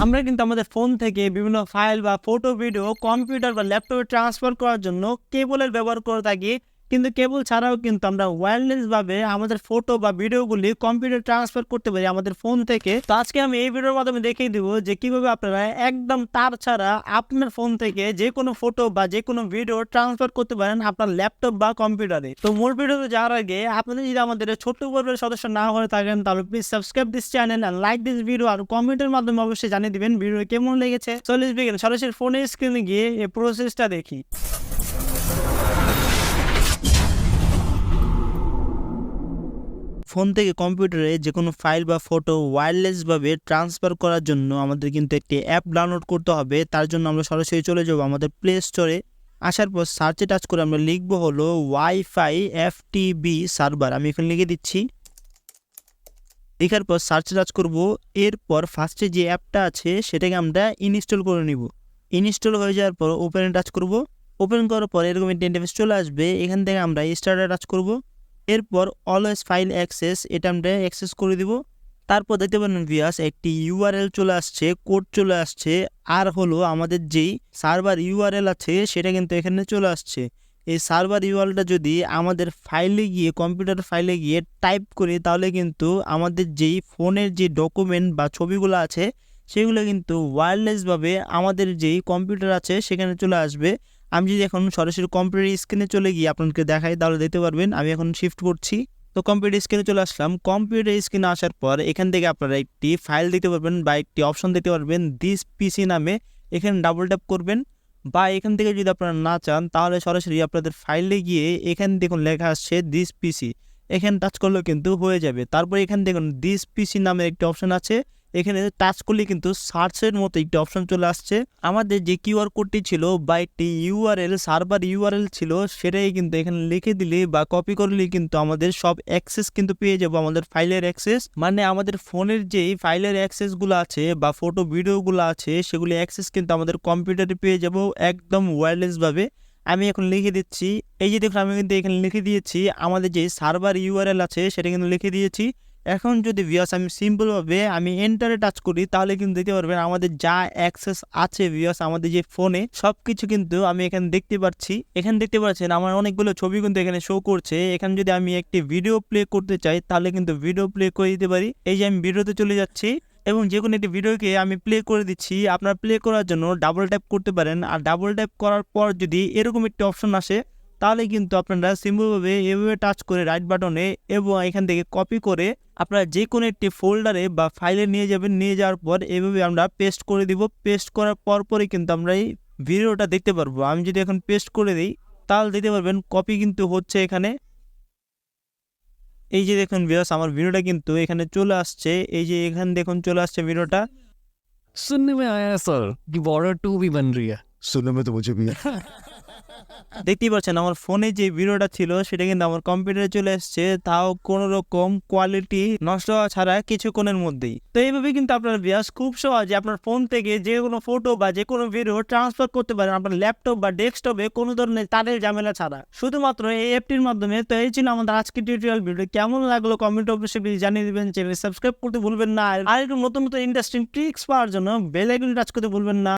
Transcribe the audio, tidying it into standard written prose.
আমরা কিন্তু আমাদের ফোন থেকে বিভিন্ন ফাইল বা ফটো ভিডিও কম্পিউটার বা ল্যাপটপে ট্রান্সফার করার জন্য কেবলের ব্যবহার করে থাকি, কিন্তু কেবল ছাড়াও কিন্তু আমরা ওয়্যারলেসভাবে আমাদের ফটো বা ভিডিওগুলি কম্পিউটার ট্রান্সফার করতে পারি আমাদের ফোন থেকে। তো আজকে আমি এই ভিডিওর মাধ্যমে দেখিয়ে দিব যে কিভাবে আপনারা একদম তার ছাড়া আপনার ফোন থেকে যে কোনো ফটো বা যে কোনো ভিডিও ট্রান্সফার করতে পারেন আপনার ল্যাপটপ বা কম্পিউটারে। তো মূল ভিডিওতে যাওয়ার আগে আপনি যদি আমাদের ছোট্ট পরিবারের সদস্য না হয়ে থাকেন তাহলে please subscribe this channel and like this video, আর কমেন্টের মাধ্যমে অবশ্যই জানিয়ে দিবেন ভিডিও কেমন লেগেছে। So let's begin. সরাসরি ফোনের স্ক্রিনে গিয়ে এই প্রসেসটা দেখি। ফোন থেকে কম্পিউটারে যে কোনো ফাইল বা ফটো ওয়্যারলেসভাবে ট্রান্সফার করার জন্য আমাদের কিন্তু একটি অ্যাপ ডাউনলোড করতে হবে। তার জন্য আমরা সরাসরি চলে যাব আমাদের প্লে স্টোরে। আসার পর সার্চে টাচ করে আমরা লিখবো হলো ওয়াইফাই এফটিবি সার্ভার। আমি এখানে লিখে দিচ্ছি। লেখার পর সার্চে টাচ করব। এরপর ফার্স্টে যে অ্যাপটা আছে সেটাকে আমরা ইনস্টল করে নিব। ইনস্টল হয়ে যাওয়ার পর ওপেনে টাচ করব। ওপেন করার পর এরকম একটা ইন্টারফেস চলে আসবে। এখান থেকে আমরা স্টার্টে টাচ করব। এরপর অলওয়েজ ফাইল অ্যাক্সেস, এটা আমরা অ্যাক্সেস করে দিব। তারপর দেখতে পারেন ভিউয়ার্স একটি ইউআরএল চলে আসছে, কোড চলে আসছে, আর হলো আমাদের যেই সার্ভার ইউআরএল আছে সেটা কিন্তু এখানে চলে আসছে। এই সার্ভার ইউআরএলটা যদি আমাদের ফাইলে গিয়ে কম্পিউটার ফাইলে গিয়ে টাইপ করি তাহলে কিন্তু আমাদের যেই ফোনের যে ডকুমেন্ট বা ছবিগুলো আছে সেগুলো কিন্তু ওয়্যারলেসভাবে আমাদের যেই কম্পিউটার আছে সেখানে চলে আসবে। আমি যদি এখন সরাসরি কম্পিউটার স্ক্রিনে চলে গিয়ে আপনাকে দেখাই তাহলে দেখতে পারবেন। আমি এখন শিফট করছি। তো কম্পিউটার স্ক্রিনে চলে আসলাম। কম্পিউটার স্ক্রিনে আসার পর এখান থেকে আপনারা একটি ফাইল দেখতে পারবেন বা একটি অপশন দেখতে পারবেন দিস পিসি নামে। এখানে ডাবল ট্যাপ করবেন, বা এখান থেকে যদি আপনারা না চান তাহলে সরাসরি আপনাদের ফাইলে গিয়ে এখানে দেখুন লেখা আসছে দিস পিসি, এখানে টাচ করলেও কিন্তু হয়ে যাবে। তারপর এখানে দেখুন দিস পিসি নামের একটি অপশন আছে, এখানে টাচ করলে কিন্তু সার্চের মতো একটি অপশন চলে আসছে। আমাদের যে কিউআর কোডটি ছিল বা একটি ইউআরএল সার্ভার ইউআরএল ছিল সেটাই কিন্তু এখানে লিখে দিলে বা কপি করলে কিন্তু আমাদের সব অ্যাক্সেস কিন্তু পেয়ে যাবো, আমাদের ফাইলের অ্যাক্সেস। মানে আমাদের ফোনের যেই ফাইলের অ্যাক্সেসগুলো আছে বা ফটো ভিডিওগুলো আছে সেগুলি অ্যাক্সেস কিন্তু আমাদের কম্পিউটারে পেয়ে যাবো একদম ওয়্যারলেসভাবে। আমি এখন লিখে দিচ্ছি। এই যে দেখুন আমি কিন্তু এখানে লিখে দিয়েছি আমাদের যে সার্ভার ইউআরএল আছে সেটা কিন্তু লিখে দিয়েছি। এখন যদি ভিউয়ার্স আমি সিম্পলভাবে আমি এন্টারে টাচ করি তাহলে কিন্তু দেখতে পারবেন আমাদের যা অ্যাক্সেস আছে ভিউয়ার্স আমাদের যে ফোনে সব কিছু কিন্তু আমি এখানে দেখতে পাচ্ছি। এখানে দেখতে পাচ্ছেন আমার অনেকগুলো ছবি কিন্তু এখানে শো করছে। এখানে যদি আমি একটি ভিডিও প্লে করতে চাই তাহলে কিন্তু ভিডিও প্লে করে দিতে পারি। এই যে আমি ভিডিওতে চলে যাচ্ছি এবং যে কোনো একটি ভিডিওকে আমি প্লে করে দিচ্ছি। আপনার প্লে করার জন্য ডাবল ট্যাপ করতে পারেন, আর ডাবল ট্যাপ করার পর যদি এরকম একটি অপশন আসে তাহলে কিন্তু আপনারা সিম্পলভাবে এভাবে টাচ করে রাইট বাটনে এবং এখান থেকে কপি করে আপনারা যে কোনো একটি ফোল্ডারে বা ফাইলে নিয়ে যাবেন। নিয়ে যাওয়ার পর এভাবে আমরা পেস্ট করে দিব। পেস্ট করার পরই কিন্তু আমরা এই ভিডিওটা দেখতে পারবো। আমি যদি এখন পেস্ট করে দিই তাহলে দেখতে পারবেন কপি কিন্তু হচ্ছে এখানে। এই যে দেখুন ভিউয়ার্স আমার ভিডিওটা কিন্তু এখানে চলে আসছে। এই যে এখানে দেখুন চলে আসছে ভিডিওটা। सुनने में आया सर कि बॉर्डर 2 भी बन रही है। सुनने में तो मुझे भी দেখতেই পাচ্ছেন আমার ফোনে যে ভিডিওটা ছিল সেটা কিন্তু আমার কম্পিউটারে চলে আসছে, তাও কোনো রকম কোয়ালিটি নষ্ট হওয়া ছাড়া কিছুক্ষণের মধ্যেই। তো এইভাবে কিন্তু আপনার ভিউয়ার্স খুব সহজে আপনার ফোন থেকে যে কোনো ফটো বা যে কোনো ভিডিও ট্রান্সফার করতে পারেন আপনার ল্যাপটপ বা ডেস্কটপে কোনো ধরনের তারের ঝামেলা ছাড়া, শুধুমাত্র এই অ্যাপটির মাধ্যমে। তো এই ছিল আমাদের আজকের টিউটোরিয়াল ভিডিও। কেমন লাগলো কমেন্ট অবশ্যই জানিয়ে দিবেন। চ্যানেল সাবস্ক্রাইব করতে ভুলবেন না, আর একটু নতুন নতুন ইন্টারেস্টিং ট্রিক্স পাওয়ার জন্য বেল আইকন টাচ করতে ভুলবেন না।